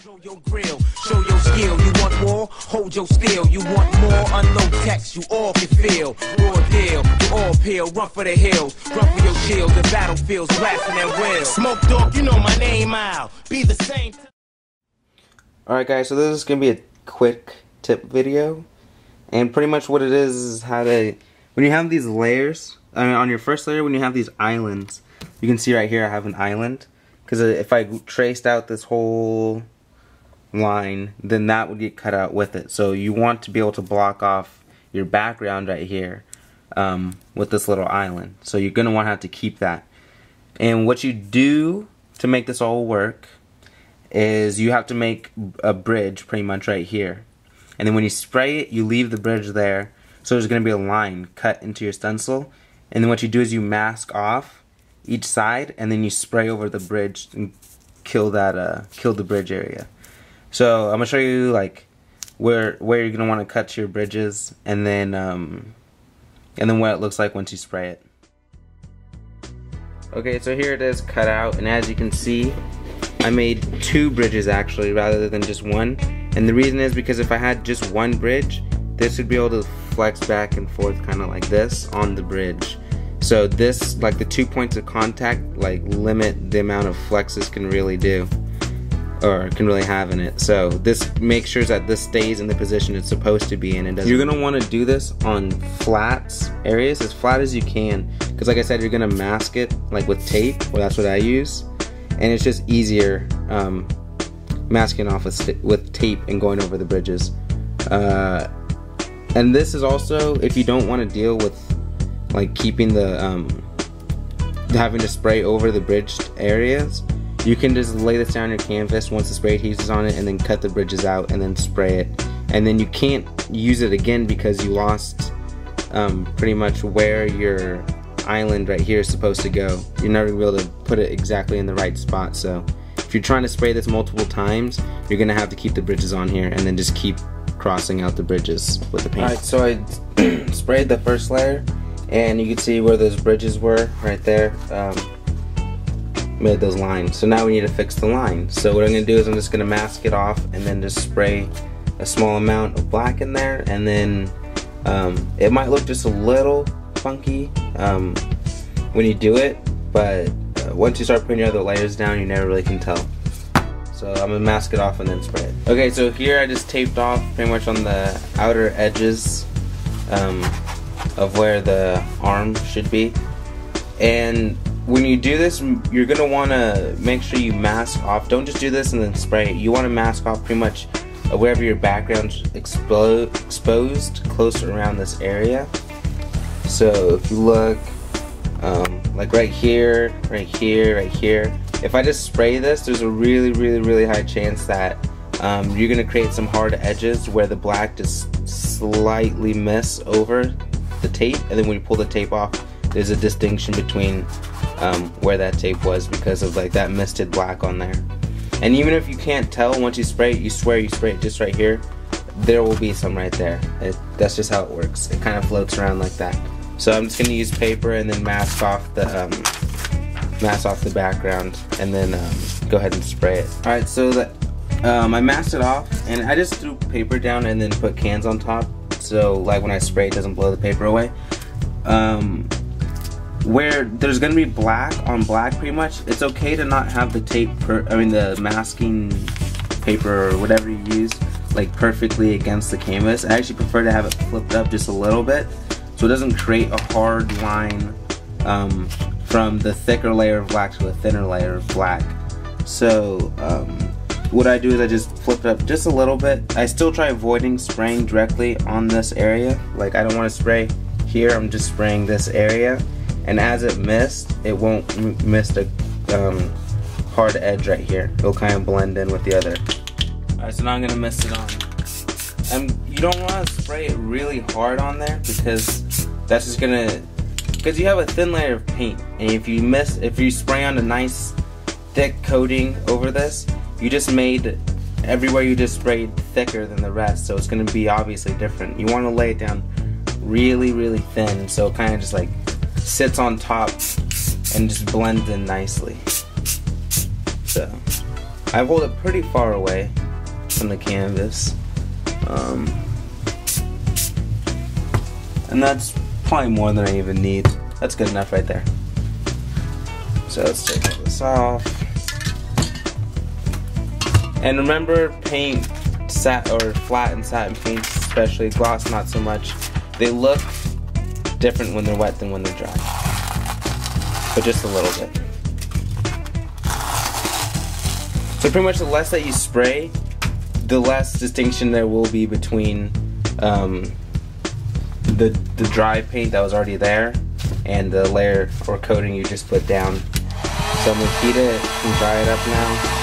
Show your grill, show your skill. You want more? Hold your steel. You want more? Unload text. You all can feel. Raw deal. You all peel. Run for the hills. Run for your shield. The battlefields blasting at will. Smoke dog, you know my name. I'll be the same. Alright guys, so this is going to be a quick tip video. And pretty much what it is how to, when you have these layers, on your first layer, when you have these islands, you can see right here I have an island. Because if I traced out this whole line, then that would get cut out with it. So you want to be able to block off your background right here with this little island. So you're going to want to have to keep that. And what you do to make this all work is you have to make a bridge pretty much right here. And then when you spray it, you leave the bridge there. So there's going to be a line cut into your stencil. And then what you do is you mask off each side, and then you spray over the bridge and kill the bridge area. So I'm gonna show you like where you're gonna want to cut your bridges, and then what it looks like once you spray it. Okay, so here it is cut out, and as you can see, I made 2 bridges actually rather than just one. And the reason is because if I had just one bridge, this would be able to flex back and forth kind of like this on the bridge. So this, like the 2 points of contact, like limit the amount of flex this can really do, or can really have in it. So this makes sure that this stays in the position it's supposed to be in. You're gonna want to do this on flat areas, as flat as you can, because like I said, you're gonna mask it like with tape. Well, that's what I use, and it's just easier masking off with tape and going over the bridges. And this is also if you don't want to deal with like keeping the having to spray over the bridged areas, you can just lay this down on your canvas once the spray adhesive's on it, and then cut the bridges out and then spray it. And then you can't use it again because you lost pretty much where your island right here is supposed to go. You're never gonna be able to put it exactly in the right spot. So if you're trying to spray this multiple times, you're gonna have to keep the bridges on here and then just keep crossing out the bridges with the paint. Alright, so I sprayed the first layer, and you can see where those bridges were right there. Made those lines. So now we need to fix the line. So what I'm going to do is I'm just going to mask it off and then just spray a small amount of black in there, and then it might look just a little funky when you do it, but once you start putting your other layers down, you never really can tell. So I'm going to mask it off and then spray it. Okay, so here I just taped off pretty much on the outer edges of where the arm should be. And when you do this, you're going to want to make sure you mask off. Don't just do this and then spray it. You want to mask off pretty much wherever your background's exposed, close around this area. So if you look, like right here, right here, right here, if I just spray this, there's a really high chance that you're going to create some hard edges where the black just slightly miss over the tape, and then when you pull the tape off, there's a distinction between where that tape was because of like that misted black on there. And even if you can't tell once you spray it, you swear you spray it just right here, there will be some right there. That's just how it works. It kind of floats around like that. So I'm just going to use paper and then mask off the background, and then go ahead and spray it. Alright, so that I masked it off, and I just threw paper down and then put cans on top, so like when I spray it doesn't blow the paper away. Where there's gonna be black on black pretty much, it's okay to not have the tape, the masking paper or whatever you use, like perfectly against the canvas. I actually prefer to have it flipped up just a little bit so it doesn't create a hard line from the thicker layer of black to a thinner layer of black. So what I do is I just flip it up just a little bit. I still try avoiding spraying directly on this area. Like I don't want to spray here, I'm just spraying this area. And as it missed, it won't miss the hard edge right here. It'll kind of blend in with the other. Alright, so now I'm going to mist it on. You don't want to spray it really hard on there because that's just going to, because you have a thin layer of paint. And if you spray on a nice thick coating over this, you just made everywhere you just sprayed thicker than the rest. So it's going to be obviously different. You want to lay it down really thin so it kind of just like sits on top and just blends in nicely. So I hold it pretty far away from the canvas. And that's probably more than I even need. That's good enough right there. So let's take this off. And remember, paint flat and satin paints, especially gloss, not so much. They look different when they're wet than when they're dry, but just a little bit. So pretty much the less that you spray, the less distinction there will be between the dry paint that was already there and the layer or coating you just put down. So I'm going to heat it and dry it up now.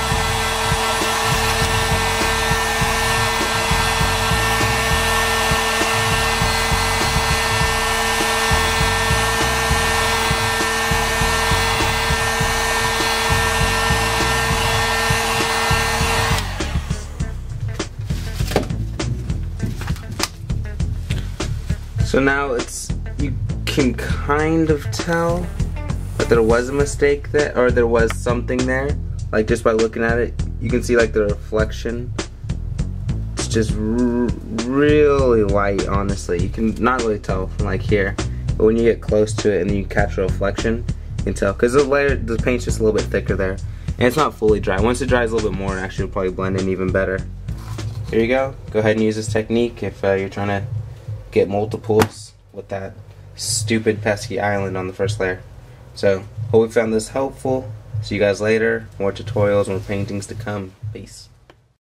So now you can kind of tell that there was a mistake there, or there was something there. Like just by looking at it, you can see like the reflection. It's just really light, honestly. You can not really tell from like here, but when you get close to it and then you catch a reflection, you can tell. Because the paint's just a little bit thicker there, and it's not fully dry. Once it dries a little bit more, it actually will probably blend in even better. Here you go. Go ahead and use this technique if you're trying to get multiples with that stupid pesky island on the first layer. So hope you found this helpful. See you guys later. More tutorials, more paintings to come. Peace.